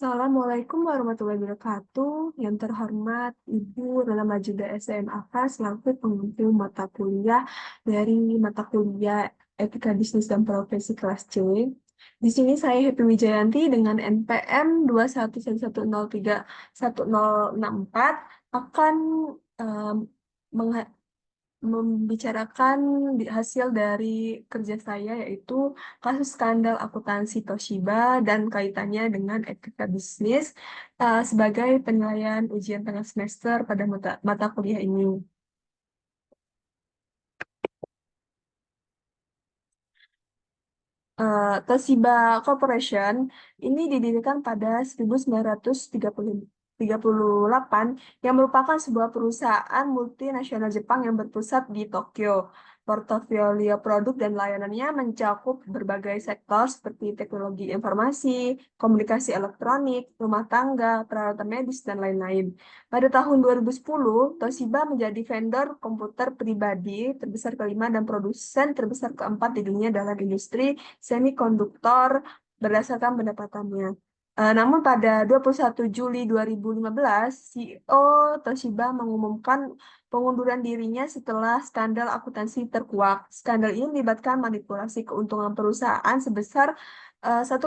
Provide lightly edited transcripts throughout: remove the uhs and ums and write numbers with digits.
Assalamualaikum warahmatullahi wabarakatuh. Yang terhormat Ibu Rela Majuda SMAK selaku pengampu mata kuliah dari mata kuliah Etika Bisnis dan Profesi kelas C. Di sini saya Happy Wijayanti dengan NPM 211103164 akan em, membicarakan hasil dari kerja saya yaitu kasus skandal akuntansi Toshiba dan kaitannya dengan etika bisnis sebagai penilaian ujian tengah semester pada mata kuliah ini. Toshiba Corporation ini didirikan pada 1938 yang merupakan sebuah perusahaan multinasional Jepang yang berpusat di Tokyo. Portofolio produk dan layanannya mencakup berbagai sektor seperti teknologi informasi, komunikasi elektronik, rumah tangga, peralatan medis, dan lain-lain. Pada tahun 2010, Toshiba menjadi vendor komputer pribadi terbesar kelima dan produsen terbesar keempat di dunia dalam industri semikonduktor berdasarkan pendapatannya. Namun pada 21 Juli 2015, CEO Toshiba mengumumkan pengunduran dirinya setelah skandal akuntansi terkuak. Skandal ini melibatkan manipulasi keuntungan perusahaan sebesar 1,2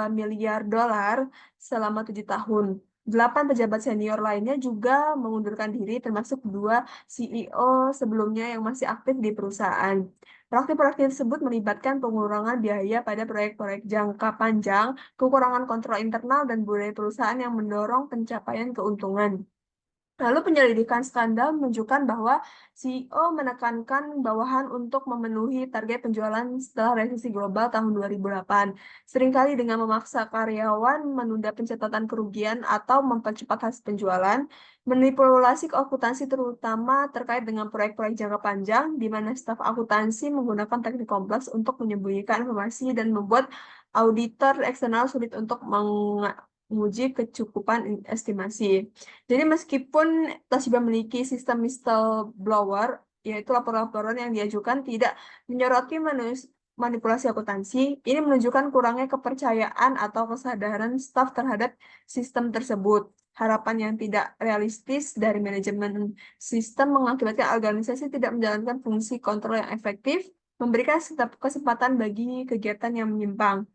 miliar dolar selama 7 tahun. 8 pejabat senior lainnya juga mengundurkan diri, termasuk dua CEO sebelumnya yang masih aktif di perusahaan. Praktik-praktik tersebut melibatkan pengurangan biaya pada proyek-proyek jangka panjang, kekurangan kontrol internal, dan budaya perusahaan yang mendorong pencapaian keuntungan. Lalu penyelidikan skandal menunjukkan bahwa CEO menekankan bawahan untuk memenuhi target penjualan setelah resesi global tahun 2008, seringkali dengan memaksa karyawan menunda pencatatan kerugian atau mempercepat hasil penjualan, manipulasi akuntansi terutama terkait dengan proyek-proyek jangka panjang, di mana staf akuntansi menggunakan teknik kompleks untuk menyembunyikan informasi dan membuat auditor eksternal sulit untuk menguji kecukupan estimasi. Jadi meskipun Toshiba memiliki sistem whistleblower, yaitu laporan-laporan yang diajukan tidak menyoroti manipulasi akuntansi, ini menunjukkan kurangnya kepercayaan atau kesadaran staf terhadap sistem tersebut. Harapan yang tidak realistis dari manajemen sistem mengakibatkan organisasi tidak menjalankan fungsi kontrol yang efektif, memberikan kesempatan bagi kegiatan yang menyimpang.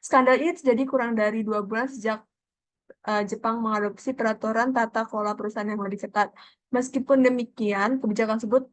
Skandal ini terjadi kurang dari 2 bulan sejak Jepang mengadopsi peraturan tata kelola perusahaan yang lebih ketat. Meskipun demikian, kebijakan tersebut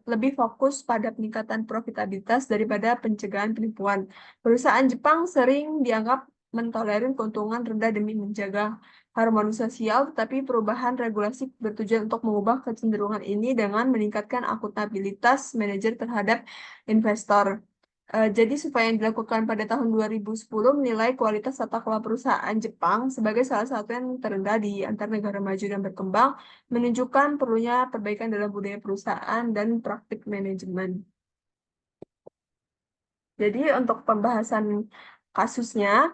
lebih fokus pada peningkatan profitabilitas daripada pencegahan penipuan. Perusahaan Jepang sering dianggap mentolerir keuntungan rendah demi menjaga harmoni sosial, tetapi perubahan regulasi bertujuan untuk mengubah kecenderungan ini dengan meningkatkan akuntabilitas manajer terhadap investor. Jadi supaya yang dilakukan pada tahun 2010 menilai kualitas tata kelola perusahaan Jepang sebagai salah satu yang terendah di antara negara maju dan berkembang, menunjukkan perlunya perbaikan dalam budaya perusahaan dan praktik manajemen. Jadi untuk pembahasan kasusnya,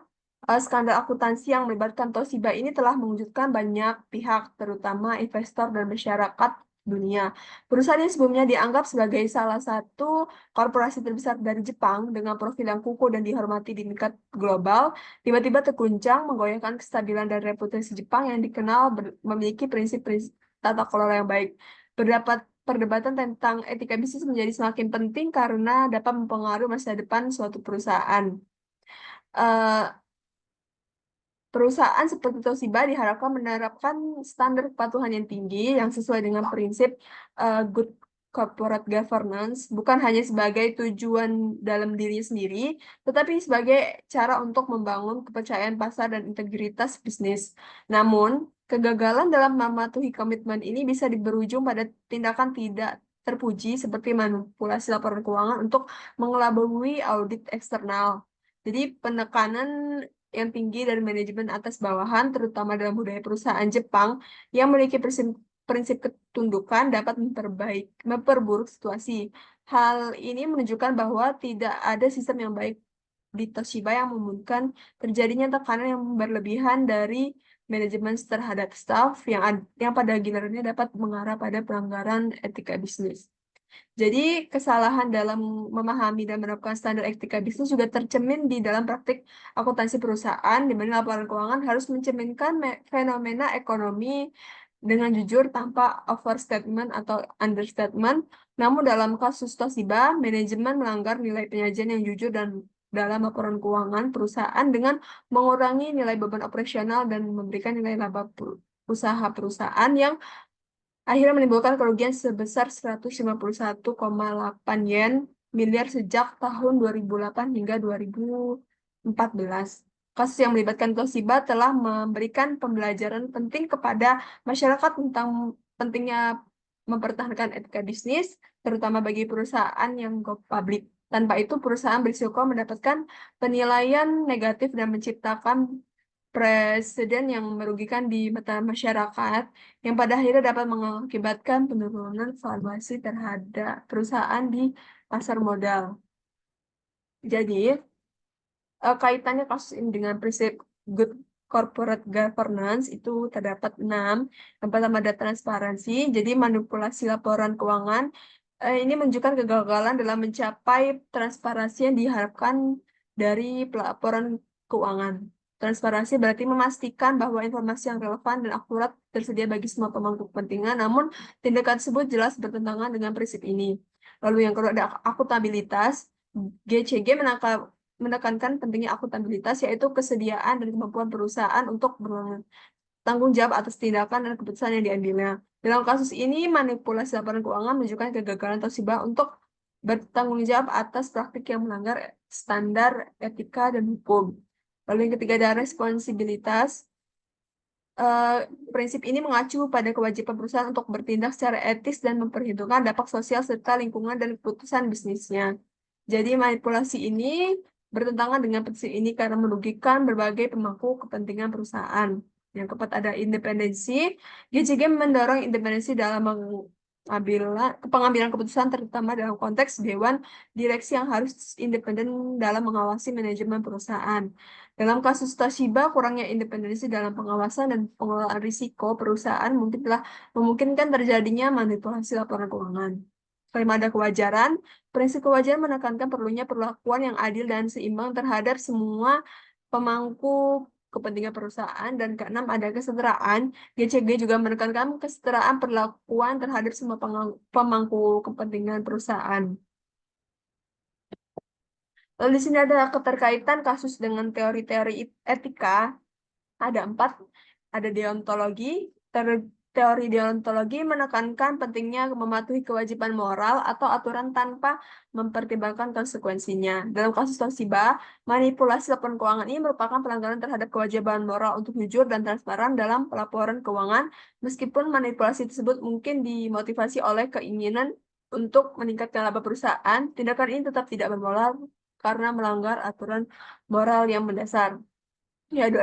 skandal akuntansi yang melibatkan Toshiba ini telah mewujudkan banyak pihak, terutama investor dan masyarakat dunia. Perusahaan yang sebelumnya dianggap sebagai salah satu korporasi terbesar dari Jepang dengan profil yang kukuh dan dihormati di tingkat global, tiba-tiba terguncang, menggoyahkan kestabilan dan reputasi Jepang yang dikenal memiliki prinsip-prinsip tata kelola yang baik. Berdapat Perdebatan tentang etika bisnis menjadi semakin penting karena dapat mempengaruhi masa depan suatu perusahaan. Eh, Perusahaan seperti Toshiba diharapkan menerapkan standar kepatuhan yang tinggi yang sesuai dengan prinsip good corporate governance, bukan hanya sebagai tujuan dalam dirinya sendiri, tetapi sebagai cara untuk membangun kepercayaan pasar dan integritas bisnis. Namun, kegagalan dalam mematuhi komitmen ini bisa berujung pada tindakan tidak terpuji seperti manipulasi laporan keuangan untuk mengelabui audit eksternal. Jadi penekanan yang tinggi dari manajemen atas bawahan, terutama dalam budaya perusahaan Jepang yang memiliki prinsip ketundukan dapat memperburuk situasi. Hal ini menunjukkan bahwa tidak ada sistem yang baik di Toshiba yang memungkinkan terjadinya tekanan yang berlebihan dari manajemen terhadap staf yang pada gilirannya dapat mengarah pada pelanggaran etika bisnis. Jadi, kesalahan dalam memahami dan menerapkan standar etika bisnis juga tercermin di dalam praktik akuntansi perusahaan, di mana laporan keuangan harus mencerminkan fenomena ekonomi dengan jujur tanpa overstatement atau understatement. Namun dalam kasus Toshiba, manajemen melanggar nilai penyajian yang jujur dan dalam laporan keuangan perusahaan dengan mengurangi nilai beban operasional dan memberikan nilai laba usaha perusahaan yang akhirnya menimbulkan kerugian sebesar 151,8 yen miliar sejak tahun 2008 hingga 2014. Kasus yang melibatkan Toshiba telah memberikan pembelajaran penting kepada masyarakat tentang pentingnya mempertahankan etika bisnis, terutama bagi perusahaan yang go public. Tanpa itu, perusahaan berisiko mendapatkan penilaian negatif dan menciptakan presiden yang merugikan di mata masyarakat, yang pada akhirnya dapat mengakibatkan penurunan valuasi terhadap perusahaan di pasar modal. Jadi, kaitannya kasus ini dengan prinsip good corporate governance itu terdapat 6. Yang pertama ada transparansi, jadi manipulasi laporan keuangan. Ini menunjukkan kegagalan dalam mencapai transparansi yang diharapkan dari pelaporan keuangan. Transparansi berarti memastikan bahwa informasi yang relevan dan akurat tersedia bagi semua pemangku kepentingan, namun tindakan tersebut jelas bertentangan dengan prinsip ini. Lalu yang kedua ada akuntabilitas. GCG menekankan pentingnya akuntabilitas, yaitu kesediaan dan kemampuan perusahaan untuk bertanggung jawab atas tindakan dan keputusan yang diambilnya. Dalam kasus ini, manipulasi laporan keuangan menunjukkan kegagalan Toshiba untuk bertanggung jawab atas praktik yang melanggar standar etika dan hukum. Lalu yang ketiga ada responsibilitas. Eh, Prinsip ini mengacu pada kewajiban perusahaan untuk bertindak secara etis dan memperhitungkan dampak sosial serta lingkungan dan keputusan bisnisnya. Jadi manipulasi ini bertentangan dengan prinsip ini karena merugikan berbagai pemangku kepentingan perusahaan. Yang keempat ada independensi. GCG mendorong independensi dalam pengambilan keputusan, terutama dalam konteks dewan direksi yang harus independen dalam mengawasi manajemen perusahaan. Dalam kasus Toshiba, kurangnya independensi dalam pengawasan dan pengelolaan risiko perusahaan mungkin telah memungkinkan terjadinya manipulasi laporan keuangan. Kelima ada kewajaran. Prinsip kewajaran menekankan perlunya perlakuan yang adil dan seimbang terhadap semua pemangku kepentingan perusahaan. Dan keenam ada kesetaraan. GCG juga menekankan kesetaraan perlakuan terhadap semua pemangku kepentingan perusahaan. Lalu di sini ada keterkaitan kasus dengan teori-teori etika. Ada 4. Ada deontologi. Teori deontologi menekankan pentingnya mematuhi kewajiban moral atau aturan tanpa mempertimbangkan konsekuensinya. Dalam kasus Toshiba, manipulasi laporan keuangan ini merupakan pelanggaran terhadap kewajiban moral untuk jujur dan transparan dalam pelaporan keuangan, meskipun manipulasi tersebut mungkin dimotivasi oleh keinginan untuk meningkatkan laba perusahaan. Tindakan ini tetap tidak bermoral karena melanggar aturan moral yang mendasar. Yaitu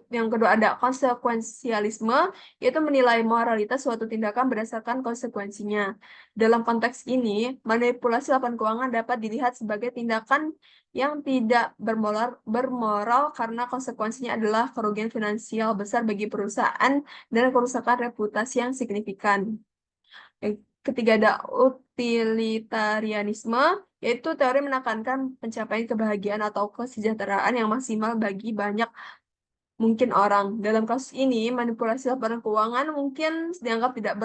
yang kedua ada konsekuensialisme, yaitu menilai moralitas suatu tindakan berdasarkan konsekuensinya. Dalam konteks ini, manipulasi laporan keuangan dapat dilihat sebagai tindakan yang tidak bermoral karena konsekuensinya adalah kerugian finansial besar bagi perusahaan dan kerusakan reputasi yang signifikan. Yang ketiga ada utilitarianisme, yaitu teori menekankan pencapaian kebahagiaan atau kesejahteraan yang maksimal bagi banyak mungkin orang. Dalam kasus ini, manipulasi laporan keuangan mungkin dianggap tidak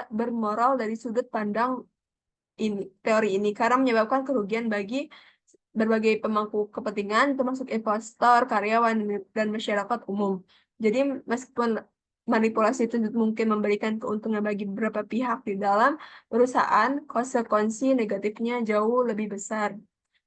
bermoral dari sudut pandang ini, teori ini, karena menyebabkan kerugian bagi berbagai pemangku kepentingan, termasuk investor, karyawan, dan masyarakat umum. Jadi, meskipun manipulasi itu mungkin memberikan keuntungan bagi beberapa pihak di dalam perusahaan, konsekuensi negatifnya jauh lebih besar.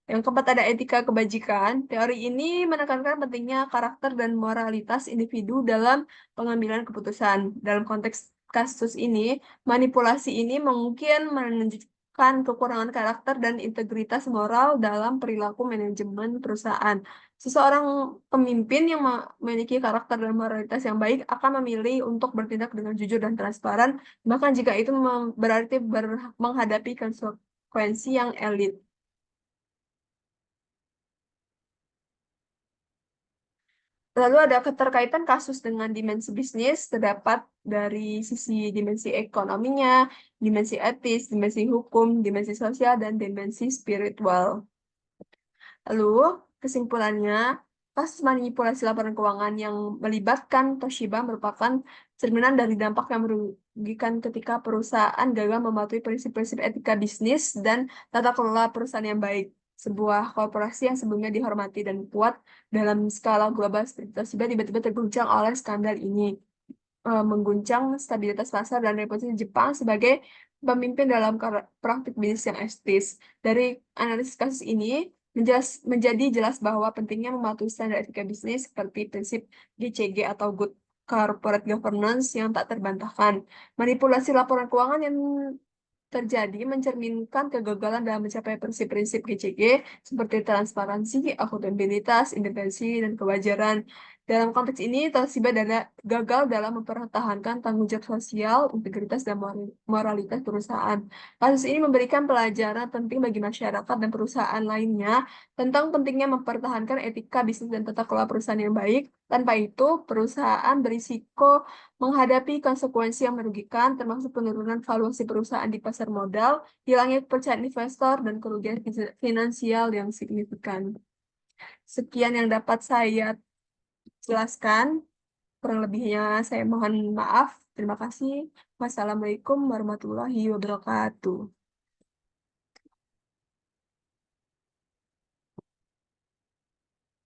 Yang keempat ada etika kebajikan. Teori ini menekankan pentingnya karakter dan moralitas individu dalam pengambilan keputusan. Dalam konteks kasus ini, manipulasi ini mungkin menunjukkan kekurangan karakter dan integritas moral dalam perilaku manajemen perusahaan. Seseorang pemimpin yang memiliki karakter dan moralitas yang baik akan memilih untuk bertindak dengan jujur dan transparan, bahkan jika itu berarti menghadapi konsekuensi yang elit. Lalu ada keterkaitan kasus dengan dimensi bisnis, terdapat dari sisi dimensi ekonominya, dimensi etis, dimensi hukum, dimensi sosial, dan dimensi spiritual. Lalu, kesimpulannya, kasus manipulasi laporan keuangan yang melibatkan Toshiba merupakan cerminan dari dampak yang merugikan ketika perusahaan gagal mematuhi prinsip-prinsip etika bisnis dan tata kelola perusahaan yang baik. Sebuah korporasi yang sebelumnya dihormati dan kuat dalam skala global seperti Toshiba tiba-tiba terguncang oleh skandal ini, mengguncang stabilitas pasar dan reputasi Jepang sebagai pemimpin dalam praktik bisnis yang etis. Dari analisis kasus ini, menjadi jelas bahwa pentingnya mematuhi standar etika bisnis seperti prinsip GCG atau Good Corporate Governance yang tak terbantahkan. Manipulasi laporan keuangan yang terjadi mencerminkan kegagalan dalam mencapai prinsip-prinsip GCG seperti transparansi, akuntabilitas, independensi, dan kewajaran. Dalam konteks ini, Toshiba gagal dalam mempertahankan tanggung jawab sosial, integritas, dan moralitas perusahaan. Kasus ini memberikan pelajaran penting bagi masyarakat dan perusahaan lainnya tentang pentingnya mempertahankan etika bisnis dan tata kelola perusahaan yang baik. Tanpa itu, perusahaan berisiko menghadapi konsekuensi yang merugikan, termasuk penurunan valuasi perusahaan di pasar modal, hilangnya kepercayaan investor, dan kerugian finansial yang signifikan. Sekian yang dapat saya jelaskan. Kurang lebihnya saya mohon maaf. Terima kasih. Wassalamualaikum warahmatullahi wabarakatuh.